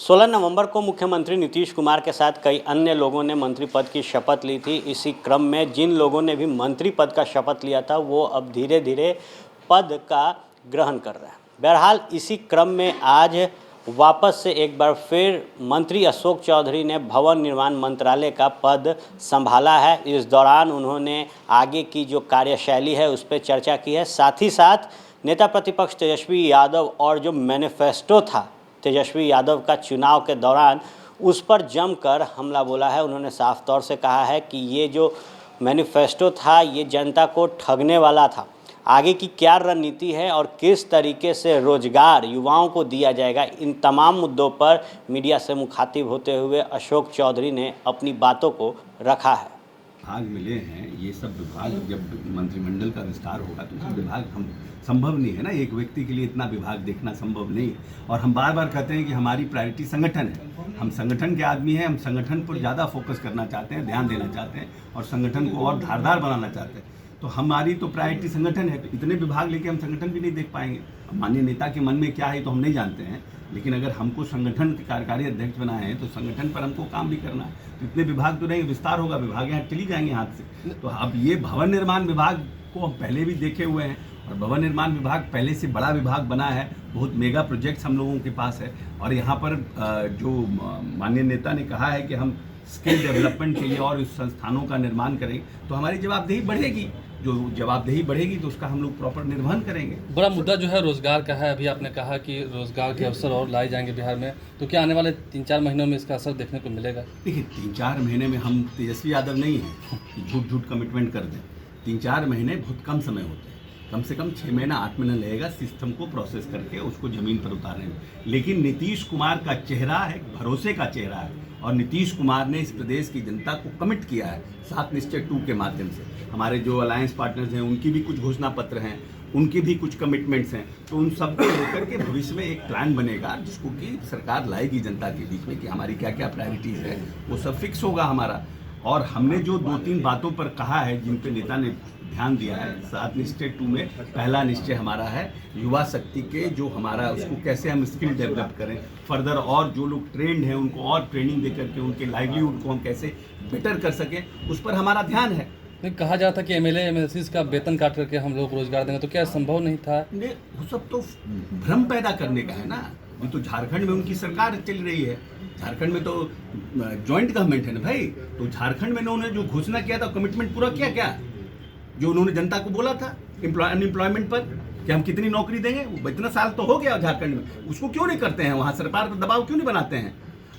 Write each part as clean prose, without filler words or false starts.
16 नवंबर को मुख्यमंत्री नीतीश कुमार के साथ कई अन्य लोगों ने मंत्री पद की शपथ ली थी। इसी क्रम में जिन लोगों ने भी मंत्री पद का शपथ लिया था वो अब धीरे धीरे पद का ग्रहण कर रहे हैं। बहरहाल इसी क्रम में आज वापस से एक बार फिर मंत्री अशोक चौधरी ने भवन निर्माण मंत्रालय का पद संभाला है। इस दौरान उन्होंने आगे की जो कार्यशैली है उस पर चर्चा की है। साथ ही साथ नेता प्रतिपक्ष तेजस्वी यादव और जो मैनिफेस्टो था तेजस्वी यादव का चुनाव के दौरान उस पर जमकर हमला बोला है। उन्होंने साफ तौर से कहा है कि ये जो मैनिफेस्टो था ये जनता को ठगने वाला था। आगे की क्या रणनीति है और किस तरीके से रोजगार युवाओं को दिया जाएगा, इन तमाम मुद्दों पर मीडिया से मुखातिब होते हुए अशोक चौधरी ने अपनी बातों को रखा है। विभाग मिले हैं, ये सब विभाग जब मंत्रिमंडल का विस्तार होगा तो सब विभाग हम संभव नहीं है ना, एक व्यक्ति के लिए इतना विभाग देखना संभव नहीं। और हम बार बार कहते हैं कि हमारी प्रायोरिटी संगठन है, हम संगठन के आदमी हैं, हम संगठन पर ज़्यादा फोकस करना चाहते हैं, ध्यान देना चाहते हैं और संगठन को और धारदार बनाना चाहते हैं। तो हमारी तो प्रायोरिटी संगठन है, तो इतने विभाग लेके हम संगठन भी नहीं देख पाएंगे। माननीय नेता के मन में क्या है तो हम नहीं जानते हैं, लेकिन अगर हमको संगठन के कार्यकारी अध्यक्ष बनाए हैं तो संगठन पर हमको काम भी करना है। तो इतने विभाग तो रहेंगे, विस्तार होगा, विभाग यहाँ चली जाएंगे हाथ से। तो अब ये भवन निर्माण विभाग को हम पहले भी देखे हुए हैं और भवन निर्माण विभाग पहले से बड़ा विभाग बना है, बहुत मेगा प्रोजेक्ट्स हम लोगों के पास है। और यहाँ पर जो माननीय नेता ने कहा है कि हम स्किल डेवलपमेंट के लिए और इस संस्थानों का निर्माण करेंगे तो हमारी जवाबदेही बढ़ेगी। जो जवाबदेही बढ़ेगी तो उसका हम लोग प्रॉपर निर्वहन करेंगे। बड़ा मुद्दा जो है रोजगार का है। अभी आपने कहा कि रोजगार के अवसर और लाए जाएंगे बिहार में, तो क्या आने वाले 3-4 महीनों में इसका असर देखने को मिलेगा? देखिए 3-4 महीने में हम तेजस्वी यादव नहीं हैं कि झूठ कमिटमेंट कर दें। 3-4 महीने बहुत कम समय होते हैं, कम से कम 6 महीना 8 महीना लगेगा सिस्टम को प्रोसेस करके उसको ज़मीन पर उतारने में। लेकिन नीतीश कुमार का चेहरा है, भरोसे का चेहरा है और नीतीश कुमार ने इस प्रदेश की जनता को कमिट किया है 7 निश्चय 2 के माध्यम से। हमारे जो अलायंस पार्टनर्स हैं उनकी भी कुछ घोषणा पत्र हैं, उनकी भी कुछ कमिटमेंट्स हैं। तो उन सबको लेकर के भविष्य में एक प्लान बनेगा जिसको कि सरकार लाएगी जनता के बीच में कि हमारी क्या क्या प्रायोरिटीज़ है, वो सब फिक्स होगा हमारा। और हमने जो 2-3 बातों पर कहा है जिन पे नेता ने ध्यान दिया है 7 निश्चय 2 में, पहला निश्चय हमारा है युवा शक्ति के जो हमारा उसको कैसे हम स्किल डेवलप करें फर्दर, और जो लोग ट्रेंड हैं उनको और ट्रेनिंग दे करके उनके लाइवलीहुड को हम कैसे बेटर कर सकें, उस पर हमारा ध्यान है। नहीं, कहा जाता कि एमएलए एमएलसीज का वेतन काट करके हम लोग रोजगार देंगे, तो क्या संभव नहीं था? नहीं, वो सब तो भ्रम पैदा करने का है ना। ये तो झारखंड में उनकी सरकार चल रही है, झारखंड में तो जॉइंट गवर्नमेंट है ना भाई। तो झारखंड में उन्होंने जो घोषणा किया था कमिटमेंट पूरा किया क्या, जो उन्होंने जनता को बोला था अनएम्प्लॉयमेंट पर कि हम कितनी नौकरी देंगे, वो इतना साल तो हो गया झारखंड में, उसको क्यों नहीं करते हैं? वहाँ सरकार पर दबाव क्यों नहीं बनाते हैं?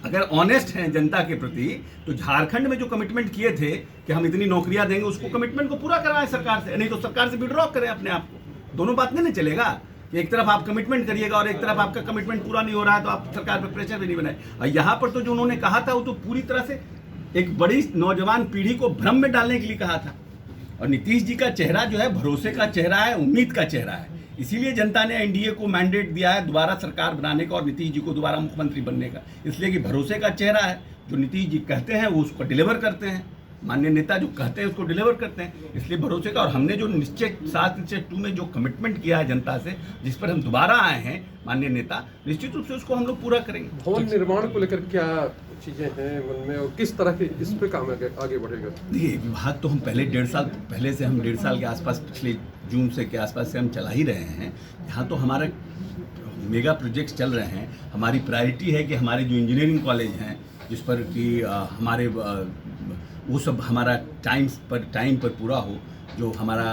अगर ऑनेस्ट हैं जनता के प्रति तो झारखंड में जो कमिटमेंट किए थे कि हम इतनी नौकरियां देंगे उसको कमिटमेंट को पूरा करवाएं सरकार से, नहीं तो सरकार से विड्रॉ करें अपने आप को। दोनों बात नहीं चलेगा कि एक तरफ आप कमिटमेंट करिएगा और एक तरफ आपका कमिटमेंट पूरा नहीं हो रहा है तो आप सरकार पर प्रेशर भी नहीं बनाए। और यहाँ पर तो जो उन्होंने कहा था वो तो पूरी तरह से एक बड़ी नौजवान पीढ़ी को भ्रम में डालने के लिए कहा था। और नीतीश जी का चेहरा जो है भरोसे का चेहरा है, उम्मीद का चेहरा है, इसीलिए जनता ने एनडीए को मैंडेट दिया है दोबारा सरकार बनाने का और नीतीश जी को दोबारा मुख्यमंत्री बनने का, इसलिए कि भरोसे का चेहरा है। जो नीतीश जी कहते हैं वो उसको डिलीवर करते हैं, माननीय नेता जो कहते हैं उसको डिलीवर करते हैं, इसलिए भरोसे का। और हमने जो निश्चय 7 निश्चय 2 में जो कमिटमेंट किया है जनता से, जिस पर हम दोबारा आए हैं माननीय नेता, निश्चित रूप से उसको हम लोग पूरा करेंगे। भवन निर्माण को लेकर क्या चीज़ें हैं मन में और किस तरह के इस पे काम आगे बढ़ेगा? देखिए विभाग तो हम पहले 1.5 साल पहले से, हम 1.5 साल के आसपास, पिछले जून से के आसपास से हम चला ही रहे हैं। यहाँ तो हमारे मेगा प्रोजेक्ट्स चल रहे हैं। हमारी प्रायोरिटी है कि हमारे जो इंजीनियरिंग कॉलेज हैं जिस पर कि हमारे वो सब हमारा टाइम पर पूरा हो, जो हमारा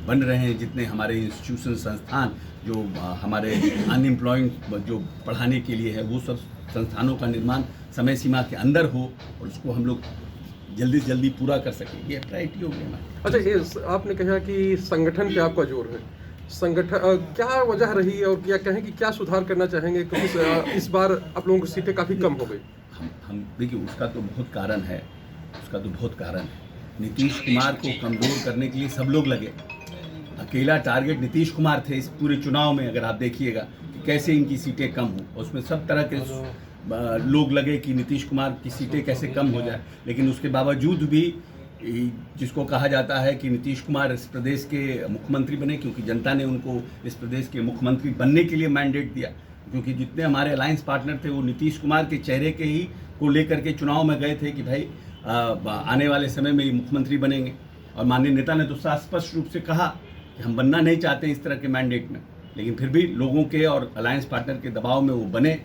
बन रहे हैं जितने हमारे इंस्टीट्यूशन संस्थान जो हमारे अनएम्प्लॉयड जो पढ़ाने के लिए है, वो सब संस्थानों का निर्माण समय सीमा के अंदर हो और उसको हम लोग जल्दी से जल्दी पूरा कर सकें, ये प्रायोरिटी होगी हमारी। अच्छा, ये आपने कहा कि संगठन पे आपका जोर है, संगठन क्या वजह रही और क्या कहें कि क्या सुधार करना चाहेंगे, क्योंकि इस बार आप लोगों की सीटें काफ़ी कम हो गई? हम देखिए उसका तो बहुत कारण है, नीतीश कुमार को कमज़ोर करने के लिए सब लोग लगे। अकेला टारगेट नीतीश कुमार थे इस पूरे चुनाव में, अगर आप देखिएगा कि कैसे इनकी सीटें कम हो, उसमें सब तरह के लोग लगे कि नीतीश कुमार की सीटें कैसे कम हो जाए। लेकिन उसके बावजूद भी जिसको कहा जाता है कि नीतीश कुमार इस प्रदेश के मुख्यमंत्री बने, क्योंकि जनता ने उनको इस प्रदेश के मुख्यमंत्री बनने के लिए मैंडेट दिया, क्योंकि जितने हमारे अलायंस पार्टनर थे वो नीतीश कुमार के चेहरे के ही को लेकर के चुनाव में गए थे कि भाई आने वाले समय में ये मुख्यमंत्री बनेंगे। और माननीय नेता ने तो स्पष्ट रूप से कहा कि हम बनना नहीं चाहते इस तरह के मैंडेट में, लेकिन फिर भी लोगों के और अलायंस पार्टनर के दबाव में वो बने।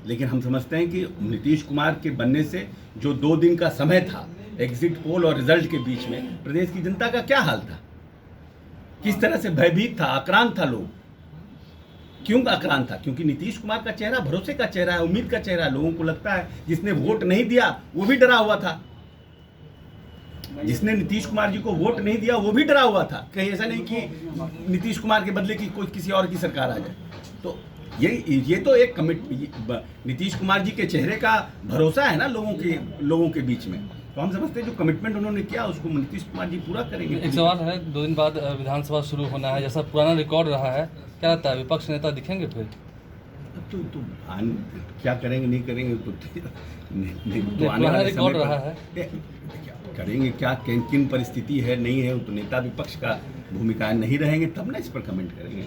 लेकिन हम समझते हैं कि नीतीश कुमार के बनने से जो 2 दिन का समय था एग्जिट पोल और रिजल्ट के बीच में, प्रदेश की जनता का क्या हाल था, किस तरह से भयभीत था, आक्रांत था लोग। क्यों आक्रांत था? क्योंकि नीतीश कुमार का चेहरा भरोसे का चेहरा है, उम्मीद का चेहरा है। लोगों को लगता है जिसने वोट नहीं दिया वो भी डरा हुआ था, जिसने नीतीश कुमार जी को वोट नहीं दिया वो भी डरा हुआ था, कहीं ऐसा नहीं कि नीतीश कुमार के बदले की कोई किसी और की सरकार आ जाए। तो ये तो एक नीतीश कुमार जी के चेहरे का भरोसा है ना लोगों के बीच में। तो हम समझते हैं जो कमिटमेंट उन्होंने किया उसको नीतीश कुमार जी पूरा करेंगे। एक सवाल है, 2 दिन बाद विधानसभा शुरू होना है, जैसा पुराना रिकॉर्ड रहा है, क्या लगता है विपक्ष नेता दिखेंगे फिर? तो क्या करेंगे नहीं करेंगे तो आने वाले रिकॉर्ड समय रहा पर है, करेंगे क्या, किन परिस्थिति है नहीं है, तो नेता विपक्ष का भूमिका नहीं रहेंगे तब ना इस पर कमेंट करेंगे।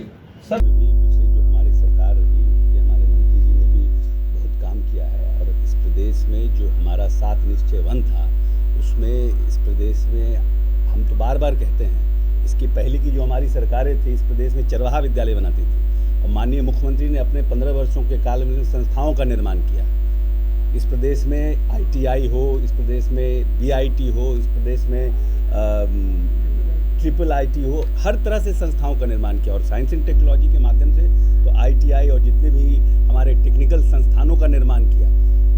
सब भी पिछले जो हमारी सरकार रही उसके हमारे मंत्री जी ने भी बहुत काम किया है, और इस प्रदेश में जो हमारा 7 निश्चय वन था उसमें इस प्रदेश में हम तो बार बार कहते हैं, इसकी पहले की जो हमारी सरकारें थी इस प्रदेश में चरवाहा विद्यालय बनाती थी, और माननीय मुख्यमंत्री ने अपने 15 वर्षों के काल में संस्थाओं का निर्माण किया। इस प्रदेश में ITI हो, इस प्रदेश में BIT हो, इस प्रदेश में IIIT हो, हर तरह से संस्थाओं का निर्माण किया। और साइंस एंड टेक्नोलॉजी के माध्यम से तो ITI और जितने भी हमारे टेक्निकल संस्थानों का निर्माण किया।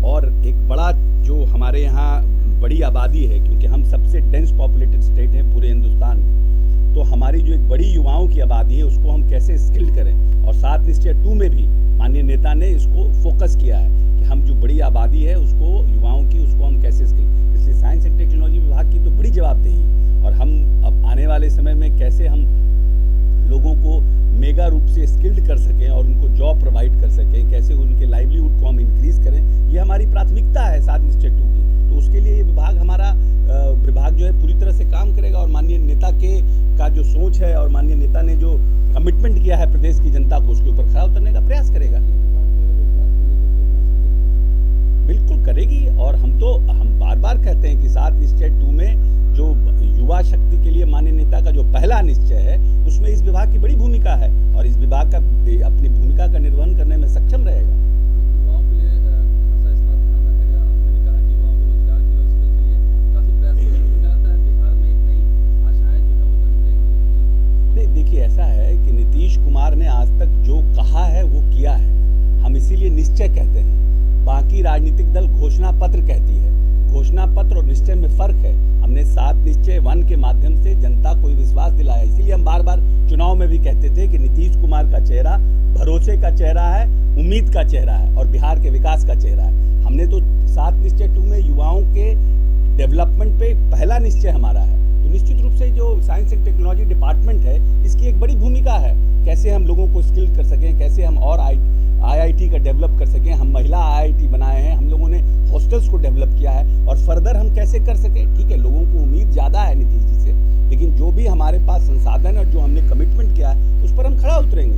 और एक बड़ा जो हमारे यहाँ बड़ी आबादी है, क्योंकि हम सबसे डेंस पॉपुलेटेड स्टेट हैं पूरे हिंदुस्तान में, तो हमारी जो एक बड़ी युवाओं की आबादी है उसको हम कैसे स्किल्ड करें। और 7 निश्चय 2 में भी माननीय नेता ने इसको फोकस किया है कि हम जो बड़ी आबादी है उसको युवाओं की उसको हम कैसे स्किल। इसलिए साइंस एंड टेक्नोलॉजी विभाग की तो बड़ी जवाबदेही, और हम अब आने वाले समय में कैसे हम लोगों को मेगा रूप से स्किल्ड कर सकें और उनको जॉब प्रोवाइड कर सकें, कैसे उनके लाइवलीहुड को हम इंक्रीज करें, ये हमारी प्राथमिकता है 7 निश्चय 2 की। तो उसके लिए ये विभाग जो है पूरी तरह से काम करेगा, और माननीय नेता का जो सोच है और माननीय नेता ने जो कमिटमेंट किया है प्रदेश की जनता को उसके ऊपर खरा उतरने का प्रयास करेगा। बिल्कुल करेगी, और हम बार बार कहते हैं कि 7 निश्चय 2 में जो युवा शक्ति के लिए माननीय नेता का जो पहला निश्चय है उसमें इस विभाग की बड़ी भूमिका है, और इस विभाग का अपनी भूमिका का निर्वहन करने में सक्षम रहेगा। युवाओं के लिए खासा इस बात ध्यान रखेगा। आपने भी कहा कि युवाओं के रोजगार की व्यवस्था के लिए काफी प्रयास किए। मुझे लगता है बिहार में एक नई आशाएं जो है वो जन्म लेंगी। नहीं, देखिए ऐसा है कि नीतीश कुमार ने आज तक जो कहा है वो किया है, हम इसीलिए निश्चय कहते हैं। बाकी राजनीतिक दल घोषणा पत्र कहती है, घोषणा पत्र और निश्चय में फर्क है। हमने 7 निश्चय 1 के माध्यम से जनता को विश्वास दिलाया, इसीलिए हम बार बार चुनाव में भी कहते थे कि नीतीश कुमार का चेहरा भरोसे का चेहरा है, उम्मीद का चेहरा है और बिहार के विकास का चेहरा है। हमने तो 7 निश्चय 2 में युवाओं के डेवलपमेंट पे पहला निश्चय हमारा है। तो निश्चित रूप से जो साइंस एंड टेक्नोलॉजी डिपार्टमेंट है इसकी एक बड़ी भूमिका है, कैसे हम लोगों को स्किल कर सकें, कैसे हम और IIT का डेवलप कर सकें। हम महिला IIT बनाए हैं, हम लोगों ने हॉस्टल्स को डेवलप किया है, और फर्दर हम कैसे कर सकें। ठीक है, लोगों को उम्मीद ज़्यादा है नीतीश जी से, लेकिन जो भी हमारे पास संसाधन और जो हमने कमिटमेंट किया है उस पर हम खड़ा उतरेंगे।